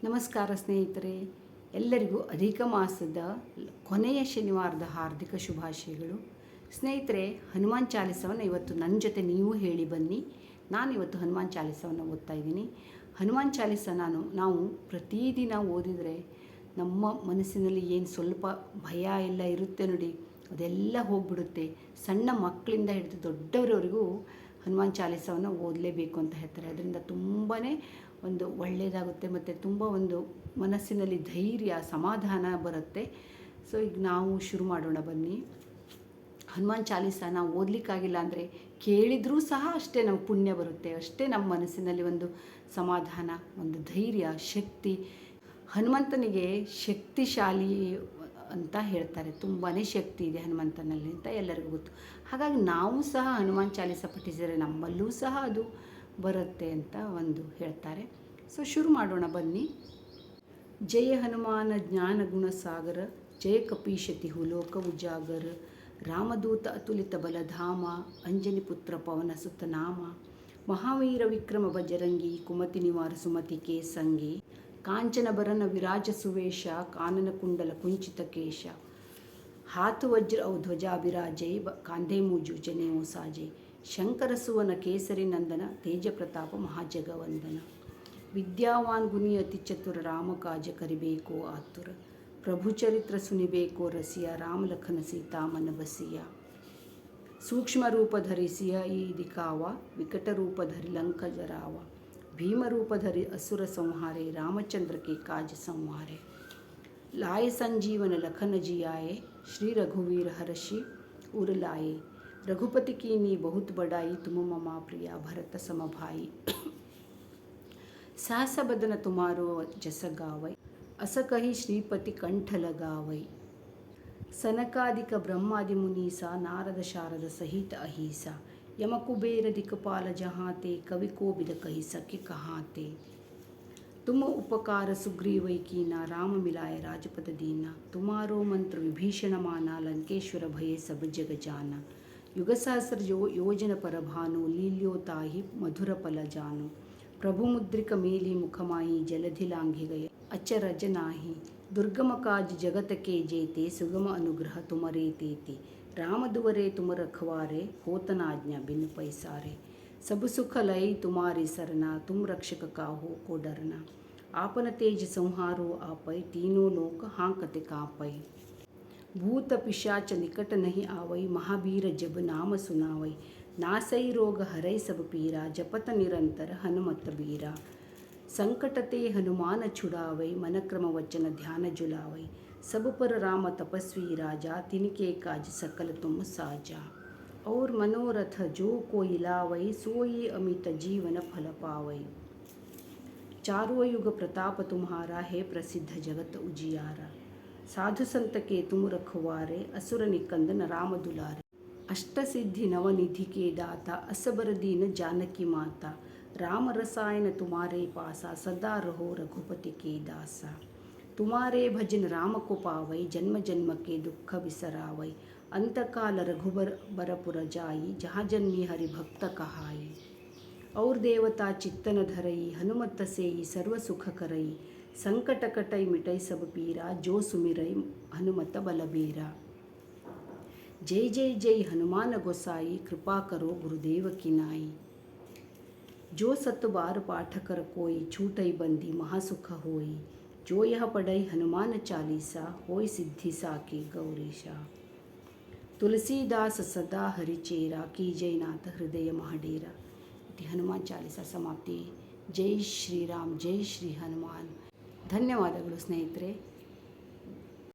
ನಮಸ್ಕಾರ ಸ್ನೇಹಿತರೆ, ಎಲ್ಲರಿಗೂ ಅಧಿಕ ಮಾಸದ ಕೊನೆಯ ಶನಿವಾರದ ಹಾರ್ದಿಕ ಶುಭಾಶಯಗಳು. ಸ್ನೇಹಿತರೆ, ಹನುಮಾನ್ ಚಾಲಿಸವನ್ನು ಇವತ್ತು ನನ್ನ ಜೊತೆ ನೀವು ಹೇಳಿ ಬನ್ನಿ. ನಾನಿವತ್ತು ಹನುಮಾನ್ ಚಾಲಿಸವನ್ನು ಓದ್ತಾ ಇದ್ದೀನಿ. ಹನುಮಾನ್ ಚಾಲಿಸ ನಾವು ಪ್ರತಿದಿನ ಓದಿದರೆ ನಮ್ಮ ಮನಸ್ಸಿನಲ್ಲಿ ಏನು ಸ್ವಲ್ಪ ಭಯ ಎಲ್ಲ ಇರುತ್ತೆ ನೋಡಿ, ಅದೆಲ್ಲ ಹೋಗಿಬಿಡುತ್ತೆ. ಸಣ್ಣ ಮಕ್ಕಳಿಂದ ಹಿಡಿದು ದೊಡ್ಡವರವರೆಗೂ ಹನುಮಾನ್ ಚಾಲಿಸವನ್ನು ಓದಲೇಬೇಕು ಅಂತ ಹೇಳ್ತಾರೆ. ಅದರಿಂದ ತುಂಬಾ ಒಂದು ಒಳ್ಳೆಯದಾಗುತ್ತೆ ಮತ್ತು ತುಂಬ ಒಂದು ಮನಸ್ಸಿನಲ್ಲಿ ಧೈರ್ಯ ಸಮಾಧಾನ ಬರುತ್ತೆ. ಸೊ ಈಗ ನಾವು ಶುರು ಮಾಡೋಣ ಬನ್ನಿ. ಹನುಮಾನ್ ಚಾಲಿಸ ನಾವು ಓದಲಿಕ್ಕಾಗಿಲ್ಲ ಅಂದರೆ ಕೇಳಿದರೂ ಸಹ ಅಷ್ಟೇ ನಮಗೆ ಪುಣ್ಯ ಬರುತ್ತೆ, ಅಷ್ಟೇ ನಮ್ಮ ಮನಸ್ಸಿನಲ್ಲಿ ಒಂದು ಸಮಾಧಾನ, ಒಂದು ಧೈರ್ಯ, ಶಕ್ತಿ. ಹನುಮಂತನಿಗೆ ಶಕ್ತಿಶಾಲಿ ಅಂತ ಹೇಳ್ತಾರೆ, ತುಂಬಾ ಶಕ್ತಿ ಇದೆ ಹನುಮಂತನಲ್ಲಿ ಅಂತ ಎಲ್ಲರಿಗೂ ಗೊತ್ತು. ಹಾಗಾಗಿ ನಾವು ಸಹ ಹನುಮಾನ್ ಚಾಲಿಸ ಪಠಿಸಿದರೆ ನಮ್ಮಲ್ಲೂ ಸಹ ಅದು ಬರುತ್ತೆ ಅಂತ ಒಂದು ಹೇಳ್ತಾರೆ. ಸೊ ಶುರು ಮಾಡೋಣ ಬನ್ನಿ. ಜಯ ಹನುಮಾನ ಜ್ಞಾನ ಗುಣ ಸಾಗರ, ಜಯ ಕಪೀಶತಿ ಹುಲೋಕ ಉಜಾಗರ, ರಾಮದೂತ ಅತುಲಿತ ಬಲಧಾಮ, ಅಂಜನಿ ಪುತ್ರ ಪವನ ಸುತ ನಾಮ, ಮಹಾವೀರ ವಿಕ್ರಮ ಬಜರಂಗಿ, ಕುಮತಿ ನಿವಾರ ಸುಮತಿ ಕೇ ಸಂಗಿ, ಕಾಂಚನ ಭರನ ವಿರಾಜ ಸುವೇಶ, ಕಾನನ ಕುಂಡಲ ಕುಂಚಿತ ಕೇಶ, ಹಾತು ವಜ್ರ ಔ ಧ್ವಜಾಭಿರಾಜೈ, ಕಾಂಧೆ ಮೂಜು ಜನೇವು ಸಾಜೈ, ಶಂಕರ ಸುವನ ಕೇಸರಿ ನಂದನ, ತೇಜ ಪ್ರತಾಪ ಮಹಾಜಗವಂದನ, ವಿದ್ಯಾವಾನ್ ಗುಣಿ ಅತಿ ಚತುರ, ರಾಮ ಕಾಜ ಕರಿಬೇಕೋ ಆತುರ, ಪ್ರಭು ಚರಿತ್ರ ಸುನಿಬೇಕೋ ರಸಿಯ, ರಾಮ ಲಖನ ಸೀತಾ ಮನ ಬಸಿಯ, ಸೂಕ್ಷ್ಮ ರೂಪ ಧರಿಸಿಯ ಈ ದಿಕಾವ, ವಿಕಟ ರೂಪ ಧರಿ ಲಂಕ ಜರಾವ, ಭೀಮ ರೂಪ ಧರಿ ಅಸುರ ಸಂಹಾರೆ, ರಾಮಚಂದ್ರ के काज संवारे, लाए संजीवन लखन जियाए, श्री रघुवीर हर्षि उर लाए, रघुपति कीनी बहुत बड़ाई, तुम ममा प्रिया भरत सम भाई, सहस बदन तुम्हारो जस गावै, अस कही श्रीपति कंठ लगावै, सनकादिक ब्रह्मादि मुनीसा, नारद शारद सहित अहिसा, यम कुबेर दिक्पाल जहाँते, कवि कोविद कही सके कहाँते, तुम उपकार सुग्रीवै कीना, राम मिलाए राजपद दीना, तुम्हारो मंत्र विभीषण माना, लंकेश्वर भये सब जग जाना, युग सहस्र योजन पर भानु, लील्यो ताहि मधुर पल जानु, प्रभु मुद्रिक मेली मुखमाही, जलधि लांघि गए अचरज नाही, दुर्गम काज जगत के जेते, सुगम अनुग्रह तुमरे तेते, राम दुवरे तुम रखवारे, होत न आज्ञा बिन पैसारे, सब सुख लय तुम्हारी सरना, तुम रक्षक काहू को डरना, आपन तेज संहारो आपै, तीनों लोक हांकते कांपै, भूत पिशाच निकट नहीं आवै, महावीर जब नाम सुनावै, नासै रोग हरै सब पीरा, जपत निरंतर हनुमत बीरा, संकट ते हनुमान छुड़ावै, मन क्रम वचन ध्यान जुलावै, सब पर राम तपस्वी राजा, तिनके काज सकल तुम साजा, और मनोरथ जो कोई लावै, सोई अमित जीवन फल पावै, चारों युग प्रताप तुम्हारा, है प्रसिद्ध जगत उजियारा, साधु संत के तुम रखवारे, असुर निकंदन राम दुलारे, अष्ट सिद्धि नवनिधि के दाता, असबर दीन जानकी माता, राम रसायन तुम्हारे पासा, सदा रहो रघुपति के दासा, तुम्हारे भजन राम को पावै, जन्म जन्म के दुख बिसरावै, अंतकाल रघुबर बरपुर जाई, जहाँ जन्मी हरि भक्त कहाई, और देवता चित्तन धरई, हनुमत सेई सर्व सुख करई, संकट कटई मिटई सब पीरा, जो सुमिरई हनुमत बलबीरा, जय जय जय हनुमान गोसाई, कृपा करो गुरुदेव की नाई, जो सत बार पाठ कर कोई, छूटई बंदी महासुख होई, जो यह पढ़ई हनुमान चालीसा, होई सिद्धि साकी गौरीशा, तुलसीदास सदा हरिचेरा, की जय नाथ हृदय महाडेरा. ಹನುಮಾನ್ ಚಾಲಿಸ ಸಮಾಪ್ತಿ. ಜೈ ಶ್ರೀರಾಮ್, ಜೈ ಶ್ರೀ ಹನುಮಾನ್. ಧನ್ಯವಾದಗಳು ಸ್ನೇಹಿತರೆ.